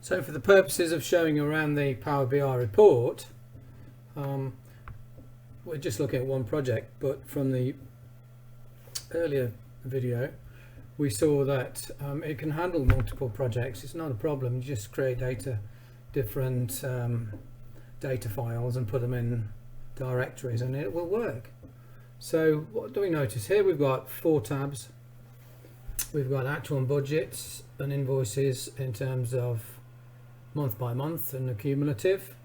So for the purposes of showing around the Power BI report, we're just looking at one project, but from the earlier video we saw that it can handle multiple projects. It's not a problem. You just create different data files and put them in directories and it will work. So what do we notice here? We've got 4 tabs. We've got actual and budgets and invoices in terms of month by month and the cumulative,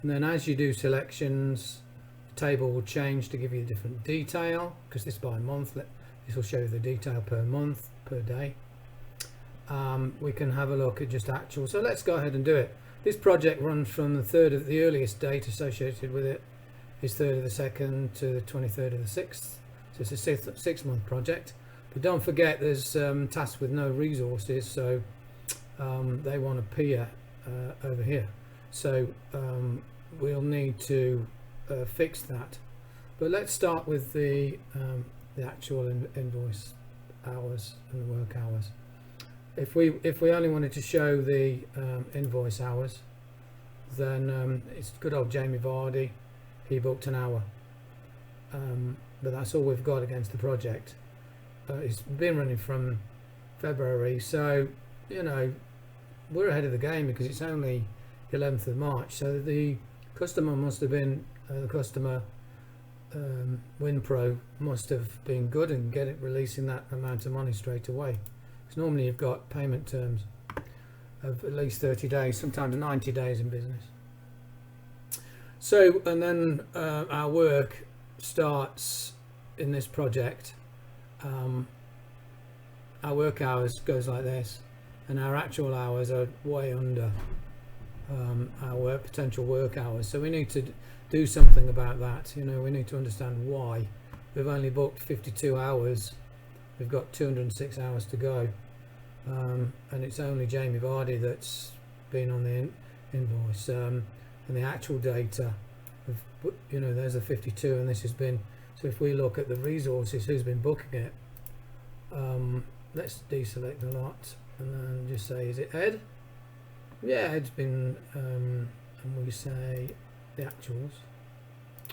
and then as you do selections the table will change to give you a different detail, because this is by month. This will show you the detail per month, per day. We can have a look at just actual, so let's go ahead and do it. This project runs from the earliest date associated with it is 3rd of the 2nd to the 23rd of the 6th, so it's a 6-month project. But don't forget there's tasks with no resources, so they want to appear over here, so we'll need to fix that. But let's start with the actual invoice hours and the work hours. If we only wanted to show the invoice hours, then it's good old Jamie Vardy. He booked an hour, but that's all we've got against the project. It's been running from February, so you know we're ahead of the game because it's only 11th of March. So the customer must have been the customer WinPro must have been good and releasing that amount of money straight away. Because normally you've got payment terms of at least 30 days, sometimes 90 days in business. So, and then our work starts in this project. Our work hours goes like this, and our actual hours are way under our potential work hours. So we need to do something about that. You know, we need to understand why we've only booked 52 hours. We've got 206 hours to go, and it's only Jamie Vardy that's been on the invoice, and the actual data of, you know, there's a 52, and this has been. So if we look at the resources, who's been booking it, let's deselect the lot and then just say, is it Ed? Yeah, Ed's been, and we say the actuals.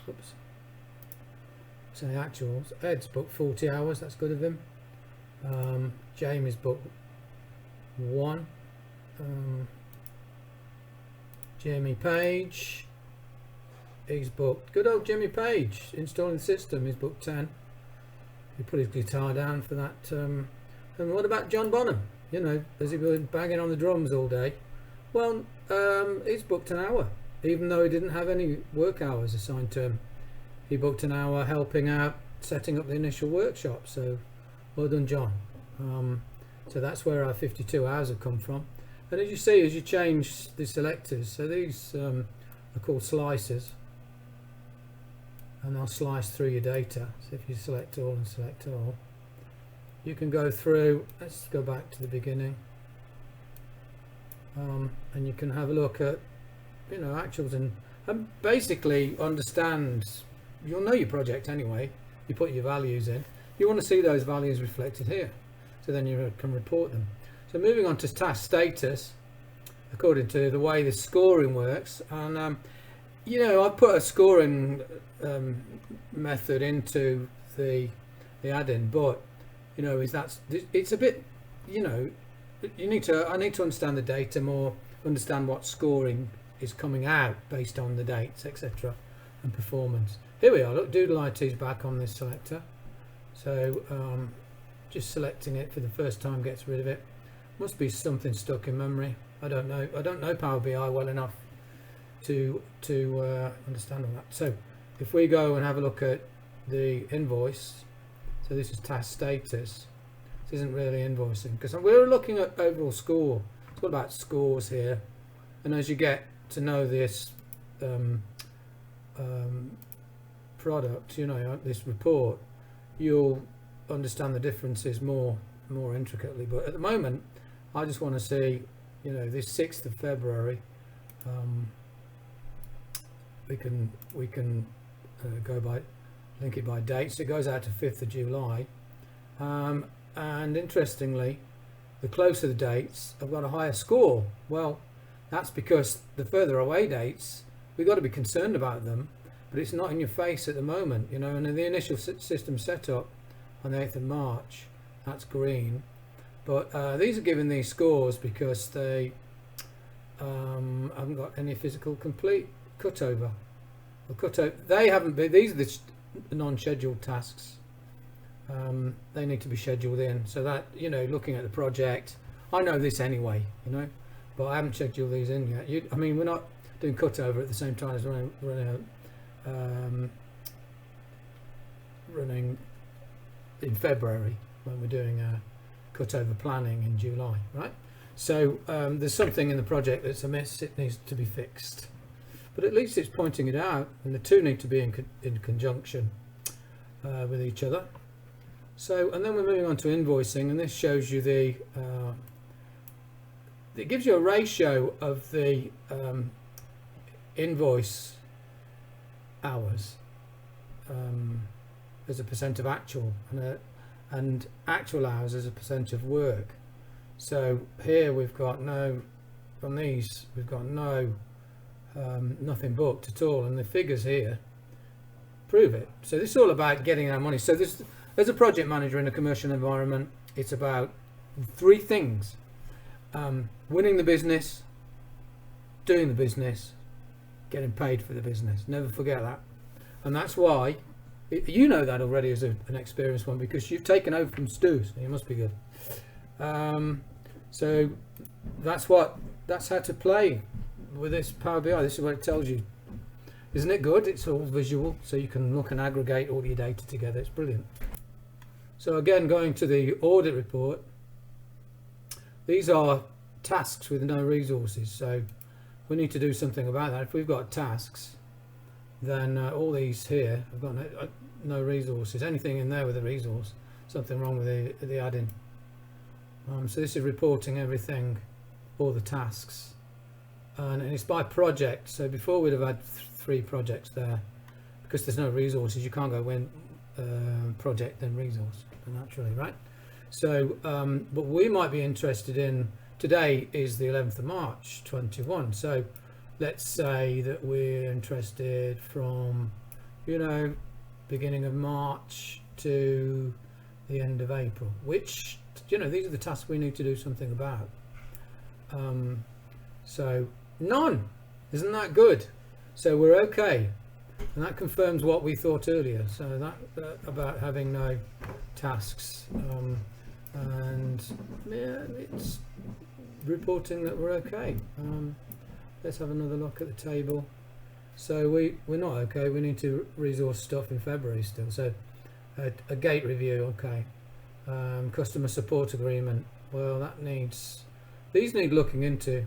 Oops. Say actuals. Ed's booked 40 hours. That's good of him. Jamie's booked 1. Jimmy Page. He's booked. Good old Jimmy Page. Installing the system. He's booked 10. He put his guitar down for that. And what about John Bonham? You know, has he been banging on the drums all day? Well, he's booked an hour, even though he didn't have any work hours assigned to him. He booked an hour helping out, setting up the initial workshop. So, well done, John. So that's where our 52 hours have come from. And as you see, as you change the selectors, so these are called slices, and they'll slice through your data. So if you select all and select all, you can go through. Let's go back to the beginning. And you can have a look at, you know, actuals and basically understand. You'll know your project anyway. You put your values in. You want to see those values reflected here, so then you can report them. So moving on to task status, according to the way the scoring works, and you know, I've put a scoring method into the add-in, but you know, it's a bit, you know, I need to understand the data more, understand what scoring is coming out based on the dates, etc., and performance. Here we are. Look, Doodle IT's back on this selector. So just selecting it for the first time gets rid of it. Must be something stuck in memory. I don't know. I don't know Power BI well enough to understand all that. So if we go and have a look at the invoice, so this is task status. This isn't really invoicing because we're looking at overall score. It's all about scores here, and as you get to know this product, you know, this report, you'll understand the differences more intricately. But at the moment, I just want to see, you know, this 6th of February. We can go by, link it by dates. It goes out to 5th of July, and interestingly, the closer the dates, I've got a higher score. Well, That's because the further away dates, we've got to be concerned about them, but it's not in your face at the moment, you know. And in the initial system setup on the 8th of March, that's green. But these are given these scores because they haven't got any physical complete cutover. They haven't been. These are the non-scheduled tasks. They need to be scheduled in, so that, you know, looking at the project, I know this anyway, you know, but I haven't scheduled these in yet. I mean, we're not doing cutover at the same time as running in February when we're doing cutover planning in July, right? So there's something in the project that's amiss. It needs to be fixed, but at least it's pointing it out, and the two need to be in conjunction with each other. So, and then we're moving on to invoicing, and this shows you the it gives you a ratio of the invoice hours as a percent of actual, and actual hours as a percent of work. So here we've got no, on these we've got no nothing booked at all, and the figures here prove it. So this is all about getting our money. So this, as a project manager in a commercial environment, it's about three things: winning the business, doing the business, getting paid for the business. Never forget that. And that's why, you know that already as an experienced one, because you've taken over from Stu, so you must be good. So that's how to play with this Power BI. This is what it tells you. Isn't it good? It's all visual, so you can look and aggregate all your data together. It's brilliant. So again, going to the audit report, these are tasks with no resources, so we need to do something about that. If we've got tasks, then all these here have got no resources. Anything in there with a resource, something wrong with the add-in. So this is reporting everything, all the tasks, and it's by project. So before we'd have had 3 projects there, because there's no resources, you can't go win project then resource naturally, right? So but we might be interested in, today is the 11th of March 21, so let's say that we're interested from, you know, beginning of March to the end of April, which, you know, these are the tasks we need to do something about. So none. Isn't that good? So we're okay, and that confirms what we thought earlier, so that about having no tasks, and yeah, it's reporting that we're okay. Let's have another look at the table. So we're not okay. We need to resource stuff in February still. So a gate review, okay. Customer support agreement, well, that needs, these need looking into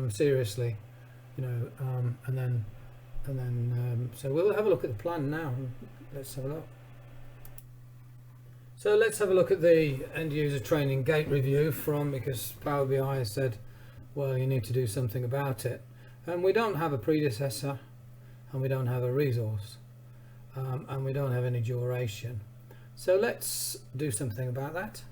seriously, you know, and then so we'll have a look at the plan now. Let's have a look. So let's have a look at the end user training gate review because Power BI has said, well, you need to do something about it, and we don't have a predecessor, and we don't have a resource, and we don't have any duration. So let's do something about that.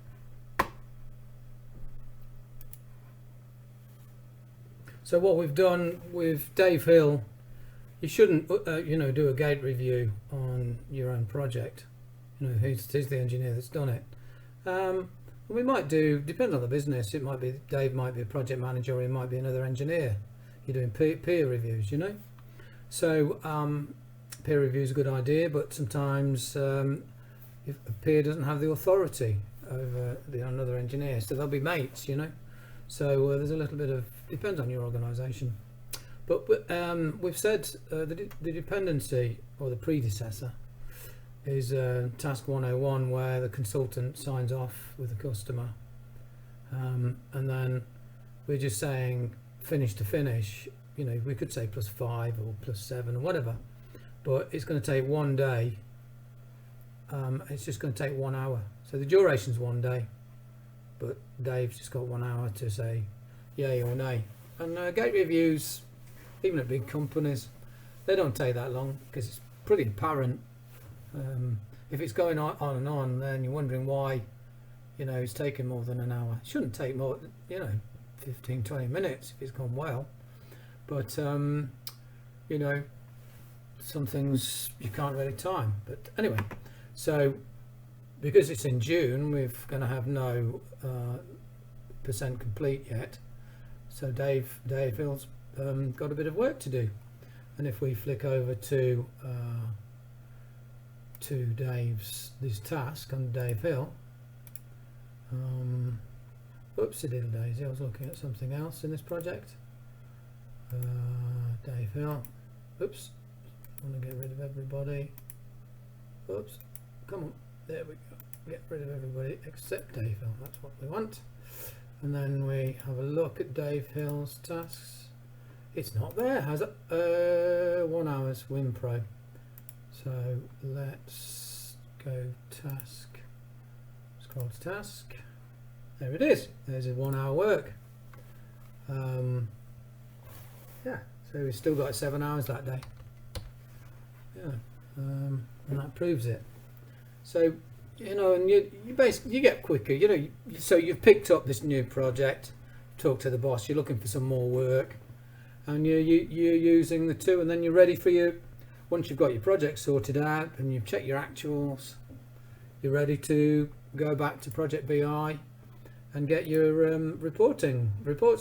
So what we've done with Dave Hill, you shouldn't you know, do a gate review on your own project. You know, he's the engineer that's done it. We might do, depends on the business, it might be Dave might be a project manager, or he might be another engineer. You're doing peer reviews, you know. So peer review is a good idea, but sometimes if a peer doesn't have the authority over another engineer, so they'll be mates, you know. So there's a little bit of, depends on your organisation. But we've said the dependency, or the predecessor, is task 101, where the consultant signs off with the customer, and then we're just saying finish to finish. You know, we could say +5 or +7 or whatever, but it's going to take 1 day. It's just going to take 1 hour, so the duration's 1 day, but Dave's just got 1 hour to say yay or nay. And gate reviews, even at big companies, they don't take that long, because it's pretty apparent. If it's going on and on, then you're wondering why, you know, it's taking more than an hour. It shouldn't take more, you know, 15-20 minutes if it's gone well, but you know, some things you can't really time. But anyway, so because it's in June, we're going to have no percent complete yet, so Dave Hill's got a bit of work to do. And if we flick over to this task on Dave Hill, oopsie diddle daisy, I was looking at something else in this project. Dave Hill, oops, I want to get rid of everybody, oops, come on, there we go, get rid of everybody except Dave Hill, that's what we want. And then we have a look at Dave Hill's tasks. It's not there, has it? 1 hours WinPro. So let's go task, scroll to task. There it is. There's a 1 hour work. Yeah, so we've still got 7 hours that day. Yeah, and that proves it. So, you know, and you basically you get quicker. You know, so you've picked up this new project, talk to the boss. You're looking for some more work, and you're using the two, and then you're ready for your. Once you've got your project sorted out and you've checked your actuals, you're ready to go back to Project BI and get your reports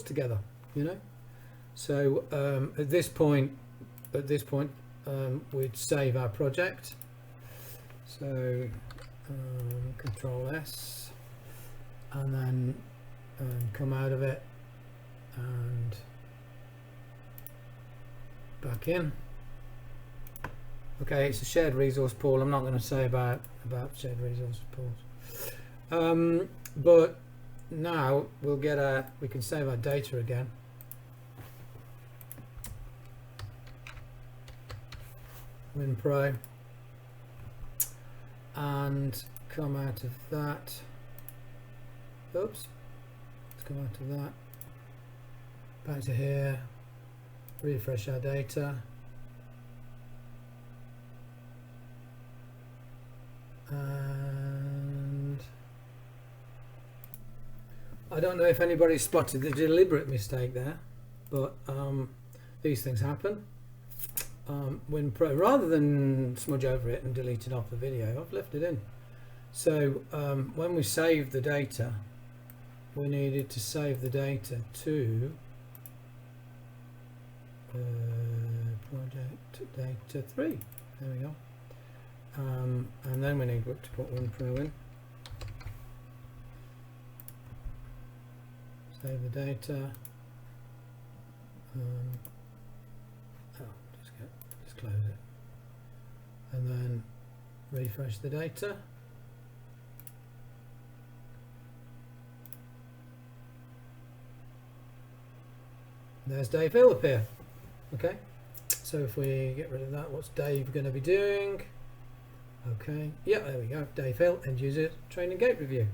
together. You know, so at this point, we'd save our project. So Control S, and then come out of it and back in. Okay, it's a shared resource pool. I'm not going to say about shared resource pools, but now we'll get we can save our data again. WinPro, and come out of that. Oops, let's come out of that. Back to here. Refresh our data. And I don't know if anybody spotted the deliberate mistake there, but these things happen. WinPro, rather than smudge over it and delete it off the video, I've left it in. So when we saved the data, we needed to save the data to project data 3. There we go. And then we need to put WinPro in. Save the data. Just close it. And then refresh the data. There's Dave Hill appear. Okay. So if we get rid of that, what's Dave going to be doing? Okay, yeah, there we go. Dave Hill, end user training gate review.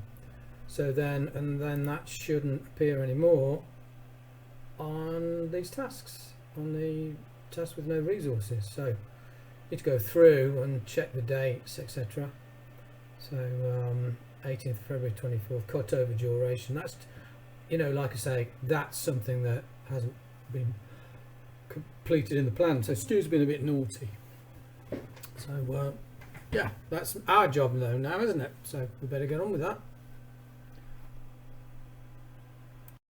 So then, and then that shouldn't appear anymore on these tasks, on the task with no resources. So you need to go through and check the dates, etc. So 18th of February 24th, cut over duration. That's, you know, like I say, that's something that hasn't been completed in the plan. So Stu's been a bit naughty. So yeah, that's our job though now, isn't it? So we better get on with that.